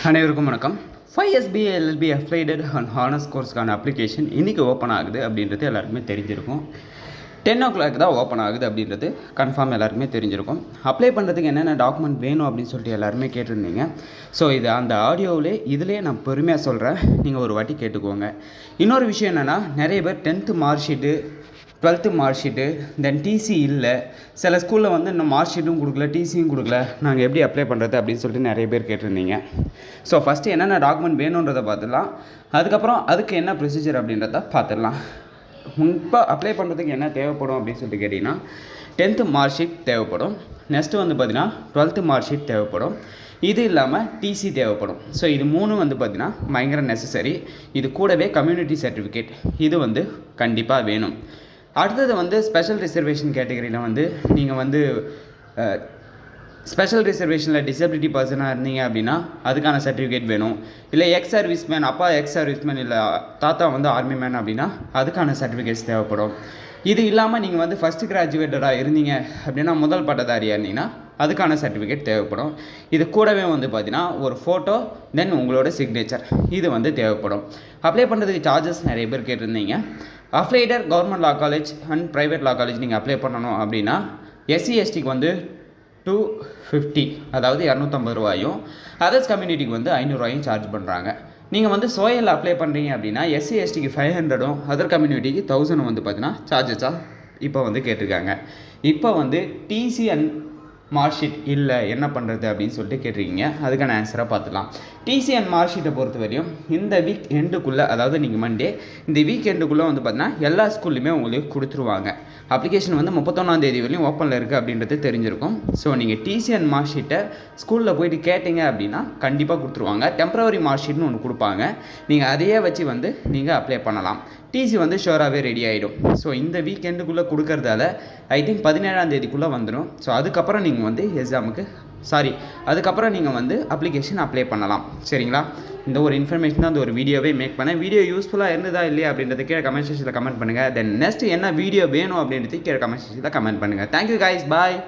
அனைவருக்கும் வணக்கம். 5SBA LLB applied and honours கோர்ஸ்க்கான அப்ளிகேஷன் இன்றைக்கி ஓப்பன் ஆகுது அப்படின்றது எல்லாருக்குமே தெரிஞ்சிருக்கும். 10 o'clock தான் ஓப்பன் ஆகுது அப்படின்றது கன்ஃபார்ம் எல்லாருக்குமே தெரிஞ்சிருக்கும். அப்ளை பண்ணுறதுக்கு என்னென்ன டாக்குமெண்ட் வேணும் அப்படின்னு சொல்லிட்டு எல்லாருமே கேட்டிருந்தீங்க. ஸோ இது அந்த ஆடியோவிலே இதிலே நான் பெருமையாக சொல்கிறேன், நீங்கள் ஒரு வாட்டி கேட்டுக்கோங்க. இன்னொரு விஷயம் என்னென்னா, நிறைய பேர் 10th mark sheet 12th mark sheet then TC இல்லை, சில ஸ்கூலில் வந்து இன்னும் மார்க் ஷீட்டும் கொடுக்கல, டிசியும் கொடுக்கல, நாங்கள் எப்படி அப்ளை பண்ணுறது அப்படின்னு சொல்லிட்டு நிறைய பேர் கேட்டிருந்தீங்க. ஸோ ஃபஸ்ட்டு என்னென்ன டாக்குமெண்ட் வேணுன்றதை பார்த்துடலாம். அதுக்கப்புறம் அதுக்கு என்ன ப்ரொசீஜர் அப்படின்றத பார்த்துடலாம். இப்போ அப்ளை பண்ணுறதுக்கு என்ன தேவைப்படும் அப்படின்னு சொல்லிட்டு கேட்டிங்கன்னா, 10th மார்க் ஷீட் தேவைப்படும். நெக்ஸ்ட்டு வந்து பார்த்திங்கன்னா 12th மார்க் ஷீட் தேவைப்படும். இது இல்லாமல் டிசி தேவைப்படும். ஸோ இது மூணும் வந்து பார்த்திங்கன்னா பயங்கர நெசசரி. இது கூடவே கம்யூனிட்டி சர்டிஃபிகேட் இது வந்து கண்டிப்பாக வேணும். அடுத்தது வந்து ஸ்பெஷல் ரிசர்வேஷன் கேட்டகரியில் வந்து நீங்கள் வந்து ஸ்பெஷல் ரிசர்வேஷனில் டிசபிலிட்டி பர்சனாக இருந்தீங்க அப்படின்னா அதுக்கான சர்டிஃபிகேட் வேணும். இல்லை எக்ஸ் சர்வீஸ்மேன், அப்பா எக்ஸ் சர்வீஸ்மேன் இல்லை தாத்தா வந்து ஆர்மி மேன் அப்படின்னா அதுக்கான சர்டிஃபிகேட்ஸ் தேவைப்படும். இது இல்லாமல் நீங்கள் வந்து ஃபஸ்ட்டு கிராஜுவேட்டடாக இருந்தீங்க அப்படின்னா, முதல் பட்டதாரியாக இருந்தீங்கன்னா அதுக்கான சர்டிஃபிகேட் தேவைப்படும். இது கூடவே வந்து பார்த்தீங்கன்னா ஒரு ஃபோட்டோ தென் உங்களோட சிக்னேச்சர் இது வந்து தேவைப்படும். அப்ளை பண்ணுறதுக்கு சார்ஜஸ் நிறைய பேர் கேட்டிருந்தீங்க. அப்ளைடர் government law college and private law college நீங்கள் அப்ளை பண்ணணும் அப்படின்னா எஸ்சி எஸ்டிக்கு வந்து 250, அதாவது 250 ரூபாயும், அதர்ஸ் கம்யூனிட்டிக்கு வந்து 500 ரூபாயும் சார்ஜ் பண்ணுறாங்க. நீங்கள் வந்து சோயலில் அப்ளை பண்ணுறீங்க அப்படின்னா எஸ்சி எஸ்டிக்கு 500ம், அதர் கம்யூனிட்டிக்கு 1000 வந்து பார்த்தீங்கன்னா சார்ஜஸாக இப்போ வந்து கேட்டிருக்காங்க. இப்போ வந்து டிசி அண்ட் மார்க் ஷீட் இல்லை என்ன பண்ணுறது அப்படின்னு சொல்லிட்டு கேட்டிருக்கீங்க. அதுக்கான ஆன்சராக பார்த்துக்கலாம். டிசி அண்ட் மார்க் ஷீட்டை பொறுத்த வரையும் இந்த வீக் எண்டுக்குள்ளே, அதாவது நீங்கள் மண்டே இந்த வீக் எண்டுக்குள்ளே வந்து பார்த்தீங்கன்னா எல்லா ஸ்கூல்லையுமே உங்களுக்கு கொடுத்துருவாங்க. அப்ளிகேஷன் வந்து 31ஆம் தேதி வரையும் ஓப்பனில் இருக்குது அப்படின்றது தெரிஞ்சிருக்கும். ஸோ நீங்கள் டிசி அண்ட் மார்க் ஷீட்டை ஸ்கூலில் போயிட்டு கேட்டிங்க அப்படின்னா கண்டிப்பாக கொடுத்துருவாங்க. டெம்பரவரி மார்க் ஷீட்னு ஒன்று கொடுப்பாங்க, நீங்கள் அதையே வச்சு வந்து நீங்கள் அப்ளை பண்ணலாம். டிசி வந்து ஷோராகவே ரெடி ஆகிடும். ஸோ இந்த வீக்கெண்டுக்குள்ளே கொடுக்கறதால ஐ திங்க் 17ஆம் தேதிக்குள்ளே வந்துடும். ஸோ அதுக்கப்புறம் நீங்கள் வந்து அதுக்கப்புறம் நீங்கள் வந்து அப்ளிகேஷன் அப்ளை பண்ணலாம். சரிங்களா? இந்த ஒரு இன்ஃபர்மேஷன் தான் அந்த ஒரு வீடியோவே மேக் பண்ணேன். வீடியோ யூஸ்ஃபுல்லாக இருந்ததா இல்லையா அப்படின்றத கீழே கமெண்ட் செக்ஷனில் கமெண்ட் பண்ணுங்கள். தென் நெக்ஸ்ட் என்ன வீடியோ வேணும் அப்படின்றது கீழே கமெண்ட் செக்ஷனில் கமெண்ட் பண்ணுங்கள். தேங்க்யூ கைஸ், பாய்.